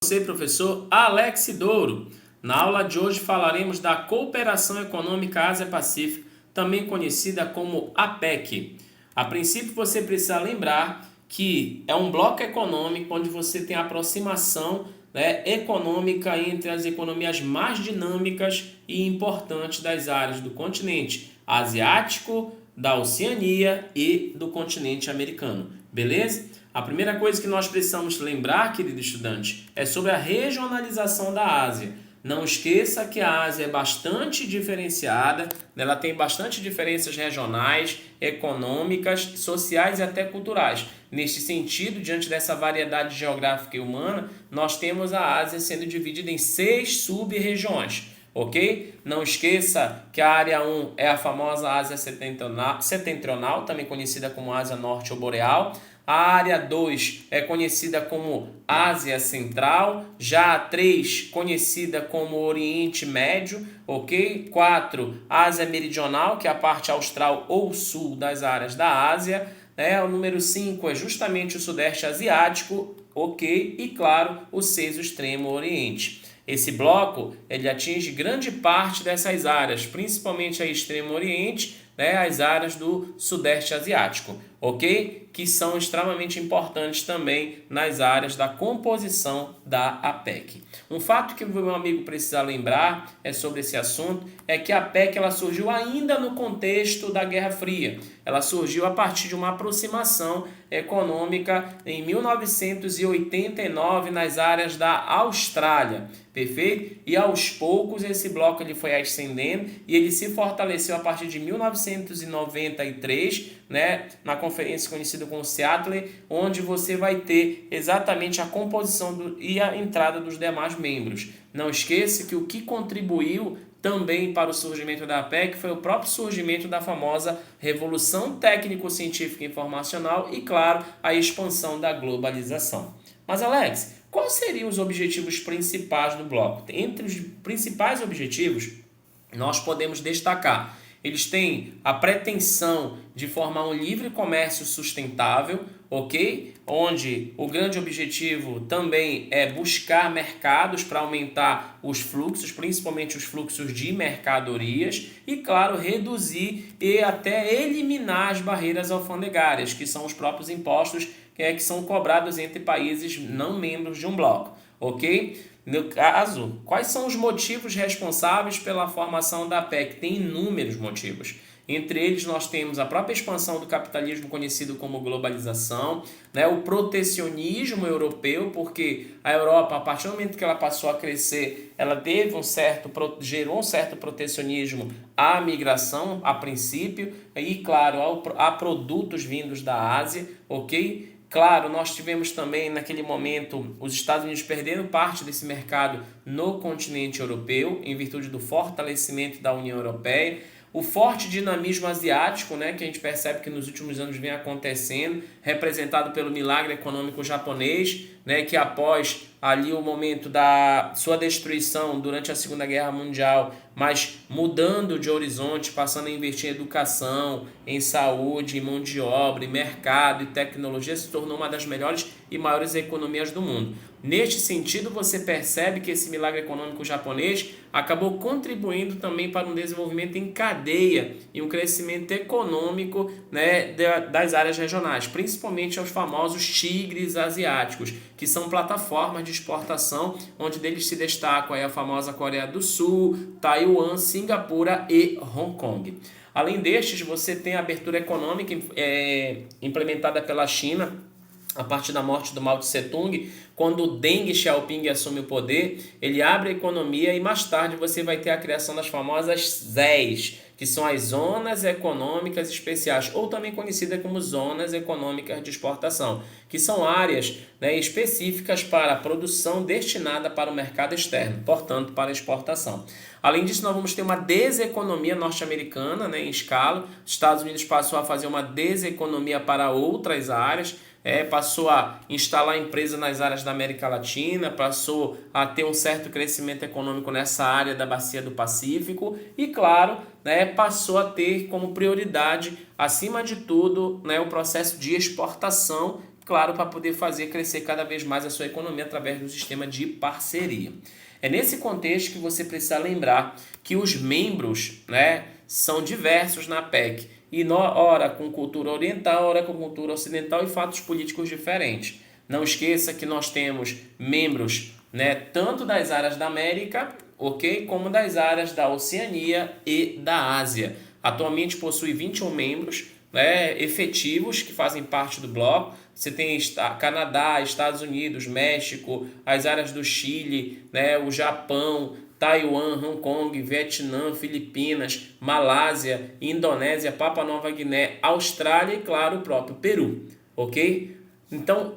Você, professor Alex Douro. Na aula de hoje falaremos da Cooperação Econômica Ásia-Pacífico, também conhecida como APEC. A princípio, você precisa lembrar que é um bloco econômico onde você tem a aproximação econômica entre as economias mais dinâmicas e importantes das áreas do continente asiático, da Oceania e do continente americano. Beleza? A primeira coisa que nós precisamos lembrar, querido estudante, é sobre a regionalização da Ásia. Não esqueça que a Ásia é bastante diferenciada, ela tem bastante diferenças regionais, econômicas, sociais e até culturais. Neste sentido, diante dessa variedade geográfica e humana, nós temos a Ásia sendo dividida em 6 sub-regiões. Ok? Não esqueça que a área 1 é a famosa Ásia Setentrional, também conhecida como Ásia Norte ou Boreal. A área 2 é conhecida como Ásia Central, já a 3 conhecida como Oriente Médio, ok? 4, Ásia Meridional, que é a parte austral ou sul das áreas da Ásia. O número 5 é justamente o Sudeste Asiático, ok? E claro, o 6, o Extremo Oriente. Esse bloco ele atinge grande parte dessas áreas, principalmente a Extremo Oriente, as áreas do Sudeste Asiático, ok? Que são extremamente importantes também nas áreas da composição da APEC. Um fato que o meu amigo precisa lembrar sobre esse assunto é que a APEC ela surgiu ainda no contexto da Guerra Fria. Ela surgiu a partir de uma aproximação econômica em 1989 nas áreas da Austrália. Perfeito? E aos poucos esse bloco ele foi ascendendo e ele se fortaleceu a partir de 1993, na conferência conhecida como Seattle, onde você vai ter exatamente a composição e a entrada dos demais membros. Não esqueça que o que contribuiu também para o surgimento da APEC foi o próprio surgimento da famosa Revolução Técnico-Científica e Informacional e, claro, a expansão da globalização. Mas, Alex, quais seriam os objetivos principais do bloco? Entre os principais objetivos, nós podemos destacar: eles têm a pretensão de formar um livre comércio sustentável, ok? Onde o grande objetivo também é buscar mercados para aumentar os fluxos, principalmente os fluxos de mercadorias e, claro, reduzir e até eliminar as barreiras alfandegárias, que são os próprios impostos que são cobrados entre países não membros de um bloco, ok? No caso, quais são os motivos responsáveis pela formação da APEC? Tem inúmeros motivos. Entre eles, nós temos a própria expansão do capitalismo conhecido como globalização, o protecionismo europeu, porque a Europa, a partir do momento que ela passou a crescer, ela gerou um certo protecionismo à migração, a princípio, e, claro, a produtos vindos da Ásia, ok? Claro, nós tivemos também, naquele momento, os Estados Unidos perdendo parte desse mercado no continente europeu, em virtude do fortalecimento da União Europeia. O forte dinamismo asiático, que a gente percebe que nos últimos anos vem acontecendo, representado pelo milagre econômico japonês, que após ali o momento da sua destruição durante a Segunda Guerra Mundial, mas mudando de horizonte, passando a investir em educação, em saúde, em mão de obra, em mercado e tecnologia, se tornou uma das melhores e maiores economias do mundo. Neste sentido, você percebe que esse milagre econômico japonês acabou contribuindo também para um desenvolvimento em cadeia e um crescimento econômico das áreas regionais, principalmente aos famosos tigres asiáticos, que são plataformas de exportação, onde deles se destacam a famosa Coreia do Sul, Taiwan, Singapura e Hong Kong. Além destes, você tem a abertura econômica implementada pela China, a partir da morte do Mao Tse-tung, quando Deng Xiaoping assume o poder, ele abre a economia e mais tarde você vai ter a criação das famosas ZES, que são as Zonas Econômicas Especiais, ou também conhecidas como Zonas Econômicas de Exportação, que são áreas específicas para a produção destinada para o mercado externo, portanto, para a exportação. Além disso, nós vamos ter uma deseconomia norte-americana em escala. Os Estados Unidos passou a fazer uma deseconomia para outras áreas, passou a instalar empresas nas áreas da América Latina, passou a ter um certo crescimento econômico nessa área da Bacia do Pacífico e, claro, passou a ter como prioridade, acima de tudo, o processo de exportação, claro, para poder fazer crescer cada vez mais a sua economia através do sistema de parceria. É nesse contexto que você precisa lembrar que os membros, né, são diversos na PEC, e ora com cultura oriental, ora com cultura ocidental e fatos políticos diferentes. Não esqueça que nós temos membros, né, tanto das áreas da América, ok, como das áreas da Oceania e da Ásia. Atualmente possui 21 membros, né, efetivos que fazem parte do bloco. Você tem Canadá, Estados Unidos, México, as áreas do Chile, né, o Japão, Taiwan, Hong Kong, Vietnã, Filipinas, Malásia, Indonésia, Papua Nova Guiné, Austrália e, claro, o próprio Peru, ok? Então,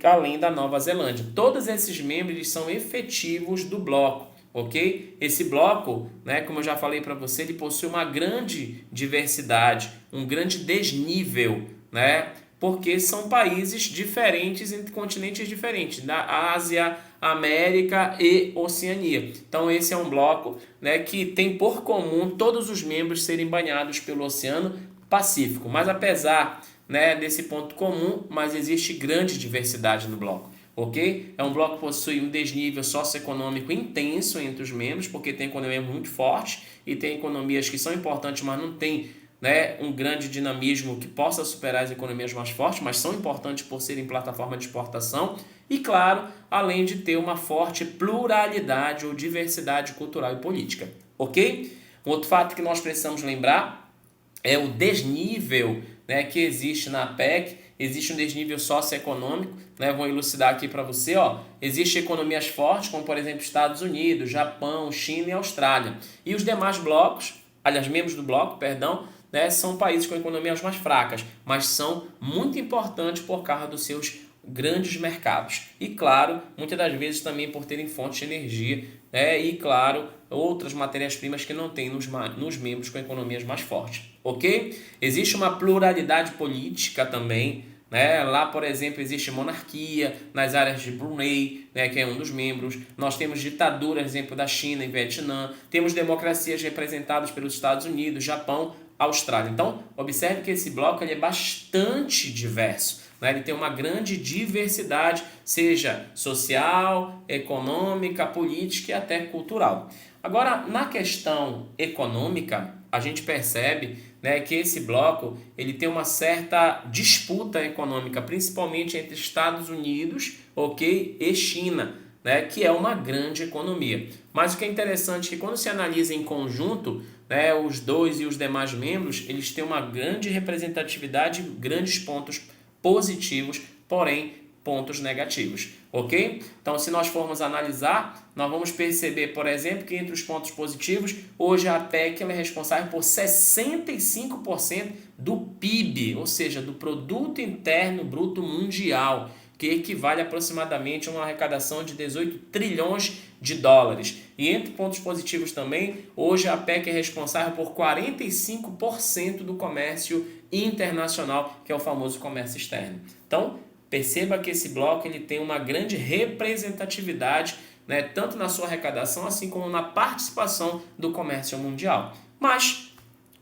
além da Nova Zelândia, todos esses membros são efetivos do bloco, ok? Esse bloco, né, como eu já falei para você, ele possui uma grande diversidade, um grande desnível, né? Porque são países diferentes entre continentes diferentes, da Ásia, América e Oceania. Então esse é um bloco, né, que tem por comum todos os membros serem banhados pelo Oceano Pacífico. Mas apesar, né, desse ponto comum, mas existe grande diversidade no bloco. Ok? É um bloco que possui um desnível socioeconômico intenso entre os membros, porque tem economia muito forte e tem economias que são importantes, mas não tem, né, um grande dinamismo que possa superar as economias mais fortes, mas são importantes por serem plataforma de exportação e, claro, além de ter uma forte pluralidade ou diversidade cultural e política, ok? Um outro fato que nós precisamos lembrar é o desnível, né, que existe na PEC. Existe um desnível socioeconômico, né? Vou elucidar aqui para você, ó. Existem economias fortes, como por exemplo Estados Unidos, Japão, China e Austrália. E os demais blocos, aliás, membros do bloco, perdão, né, são países com economias mais fracas, mas são muito importantes por causa dos seus grandes mercados. E claro, muitas das vezes também por terem fontes de energia, né, e claro, outras matérias-primas que não tem nos membros com economias mais fortes. Ok? Existe uma pluralidade política também, né? Lá, por exemplo, existe monarquia nas áreas de Brunei, né, que é um dos membros. Nós temos ditaduras, exemplo da China e Vietnã. Temos democracias representadas pelos Estados Unidos, Japão, Austrália. Então, observe que esse bloco ele é bastante diverso, né? Ele tem uma grande diversidade, seja social, econômica, política e até cultural. Agora, na questão econômica, a gente percebe, né, que esse bloco ele tem uma certa disputa econômica, principalmente entre Estados Unidos, ok, e China, né, que é uma grande economia. Mas o que é interessante é que quando se analisa em conjunto, né, os dois e os demais membros, eles têm uma grande representatividade, grandes pontos positivos, porém pontos negativos, ok? Então, se nós formos analisar, nós vamos perceber, por exemplo, que entre os pontos positivos, hoje a PEC ela é responsável por 65% do PIB, ou seja, do Produto Interno Bruto Mundial, que equivale aproximadamente a uma arrecadação de 18 trilhões de dólares. E entre pontos positivos também, hoje a PEC é responsável por 45% do comércio internacional, que é o famoso comércio externo. Então, perceba que esse bloco ele tem uma grande representatividade, né, tanto na sua arrecadação, assim como na participação do comércio mundial. Mas,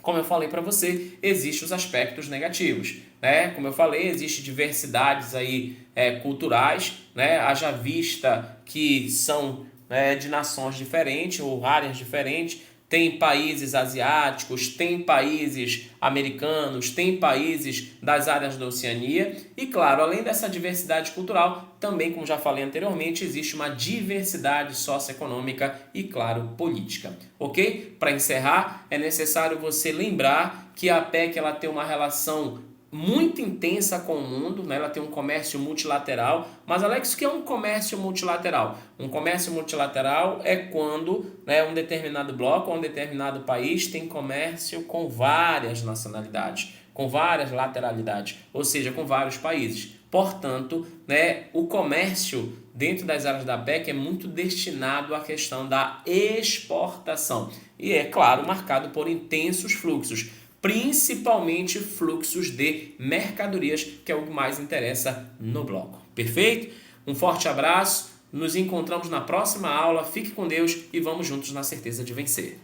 como eu falei para você, existem os aspectos negativos, né? Como eu falei, existem diversidades aí, culturais, né? Haja vista que são, de nações diferentes ou áreas diferentes. Tem países asiáticos, tem países americanos, tem países das áreas da Oceania. E claro, além dessa diversidade cultural, também, como já falei anteriormente, existe uma diversidade socioeconômica e, claro, política. Ok? Para encerrar, é necessário você lembrar que a PEC ela tem uma relação muito intensa com o mundo, né? Ela tem um comércio multilateral. Mas, Alex, o que é um comércio multilateral? Um comércio multilateral é quando, né, um determinado bloco ou um determinado país tem comércio com várias nacionalidades, com várias lateralidades, ou seja, com vários países. Portanto, né, o comércio dentro das áreas da PEC é muito destinado à questão da exportação. E é, claro, marcado por intensos fluxos, principalmente fluxos de mercadorias, que é o que mais interessa no bloco. Perfeito? Um forte abraço, nos encontramos na próxima aula, fique com Deus e vamos juntos na certeza de vencer.